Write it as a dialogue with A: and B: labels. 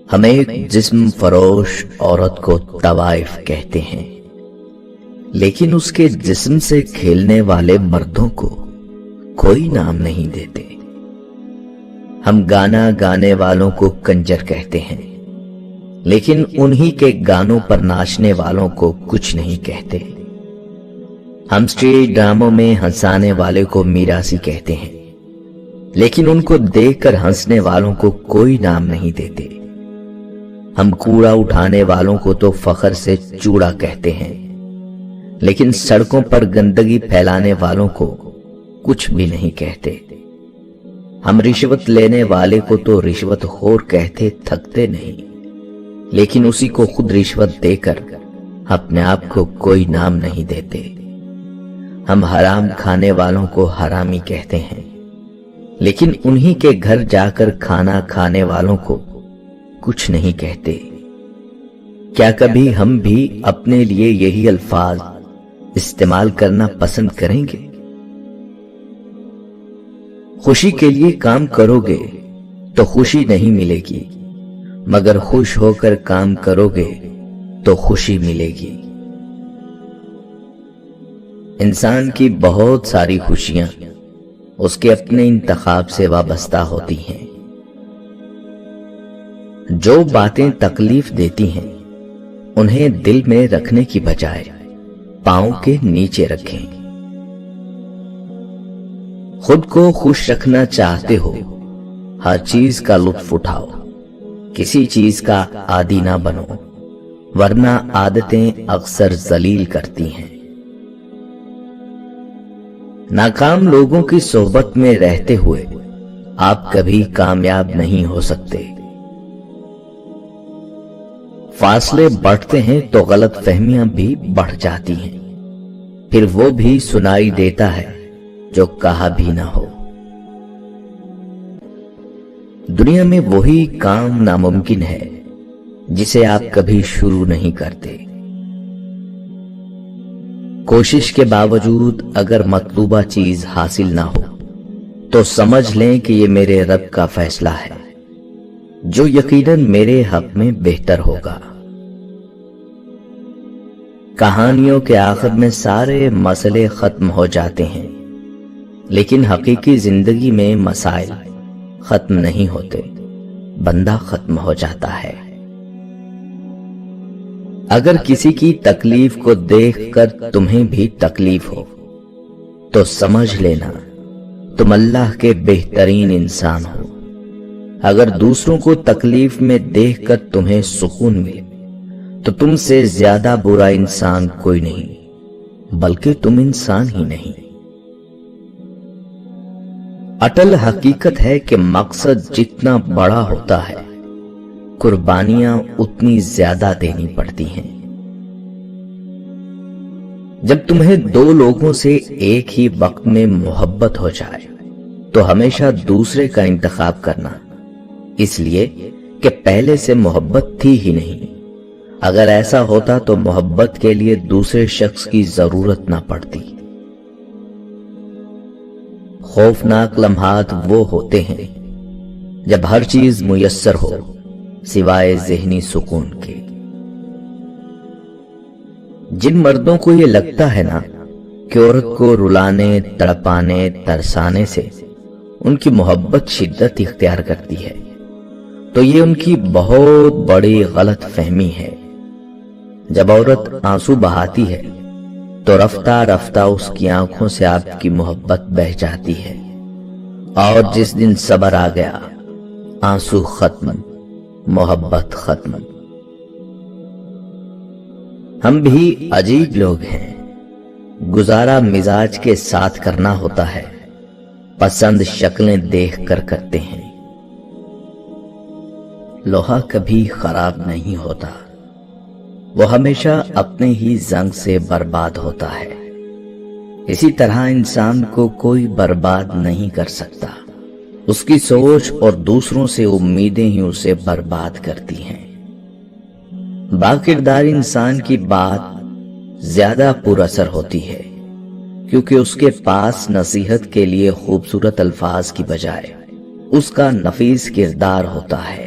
A: ہم ایک جسم فروش عورت کو طوائف کہتے ہیں، لیکن اس کے جسم سے کھیلنے والے مردوں کو کوئی نام نہیں دیتے۔ ہم گانا گانے والوں کو کنجر کہتے ہیں، لیکن انہی کے گانوں پر ناچنے والوں کو کچھ نہیں کہتے۔ ہم اسٹیج ڈراموں میں ہنسانے والے کو میراثی کہتے ہیں، لیکن ان کو دیکھ کر ہنسنے والوں کو کوئی نام نہیں دیتے۔ ہم کوڑا اٹھانے والوں کو تو فخر سے چوڑا کہتے ہیں، لیکن سڑکوں پر گندگی پھیلانے والوں کو کچھ بھی نہیں کہتے۔ ہم رشوت لینے والے کو تو رشوت خور کہتے تھکتے نہیں، لیکن اسی کو خود رشوت دے کر اپنے آپ کو کوئی نام نہیں دیتے۔ ہم حرام کھانے والوں کو حرامی کہتے ہیں، لیکن انہی کے گھر جا کر کھانا کھانے والوں کو کچھ نہیں کہتے۔ کیا کبھی ہم بھی اپنے لیے یہی الفاظ استعمال کرنا پسند کریں گے؟ خوشی کے لیے کام کرو گے تو خوشی نہیں ملے گی، مگر خوش ہو کر کام کرو گے تو خوشی ملے گی۔ انسان کی بہت ساری خوشیاں اس کے اپنے انتخاب سے وابستہ ہوتی ہیں۔ جو باتیں تکلیف دیتی ہیں انہیں دل میں رکھنے کی بجائے پاؤں کے نیچے رکھیں۔ خود کو خوش رکھنا چاہتے ہو، ہر چیز کا لطف اٹھاؤ، کسی چیز کا عادی نہ بنو، ورنہ عادتیں اکثر ذلیل کرتی ہیں۔ ناکام لوگوں کی صحبت میں رہتے ہوئے آپ کبھی کامیاب نہیں ہو سکتے۔ فاصلے بڑھتے ہیں تو غلط فہمیاں بھی بڑھ جاتی ہیں، پھر وہ بھی سنائی دیتا ہے جو کہا بھی نہ ہو۔ دنیا میں وہی کام ناممکن ہے جسے آپ کبھی شروع نہیں کرتے۔ کوشش کے باوجود اگر مطلوبہ چیز حاصل نہ ہو تو سمجھ لیں کہ یہ میرے رب کا فیصلہ ہے، جو یقیناً میرے حق میں بہتر ہوگا۔ کہانیوں کے آخر میں سارے مسئلے ختم ہو جاتے ہیں، لیکن حقیقی زندگی میں مسائل ختم نہیں ہوتے، بندہ ختم ہو جاتا ہے۔ اگر کسی کی تکلیف کو دیکھ کر تمہیں بھی تکلیف ہو تو سمجھ لینا تم اللہ کے بہترین انسان ہو۔ اگر دوسروں کو تکلیف میں دیکھ کر تمہیں سکون ملے تو تم سے زیادہ برا انسان کوئی نہیں، بلکہ تم انسان ہی نہیں۔ اٹل حقیقت ہے کہ مقصد جتنا بڑا ہوتا ہے، قربانیاں اتنی زیادہ دینی پڑتی ہیں۔ جب تمہیں دو لوگوں سے ایک ہی وقت میں محبت ہو جائے تو ہمیشہ دوسرے کا انتخاب کرنا، اس لیے کہ پہلے سے محبت تھی ہی نہیں۔ اگر ایسا ہوتا تو محبت کے لیے دوسرے شخص کی ضرورت نہ پڑتی۔ خوفناک لمحات وہ ہوتے ہیں جب ہر چیز میسر ہو سوائے ذہنی سکون کے۔ جن مردوں کو یہ لگتا ہے نا کہ عورت کو رلانے، تڑپانے، ترسانے سے ان کی محبت شدت اختیار کرتی ہے، تو یہ ان کی بہت بڑی غلط فہمی ہے۔ جب عورت آنسو بہاتی ہے تو رفتہ رفتہ اس کی آنکھوں سے آپ کی محبت بہہ جاتی ہے، اور جس دن صبر آ گیا، آنسو ختم، محبت ختم۔ ہم بھی عجیب لوگ ہیں، گزارا مزاج کے ساتھ کرنا ہوتا ہے، پسند شکلیں دیکھ کر کرتے ہیں۔ لوہا کبھی خراب نہیں ہوتا، وہ ہمیشہ اپنے ہی زنگ سے برباد ہوتا ہے۔ اسی طرح انسان کو کوئی برباد نہیں کر سکتا، اس کی سوچ اور دوسروں سے امیدیں ہی اسے برباد کرتی ہیں۔ باکردار انسان کی بات زیادہ پر اثر ہوتی ہے، کیونکہ اس کے پاس نصیحت کے لیے خوبصورت الفاظ کی بجائے اس کا نفیس کردار ہوتا ہے۔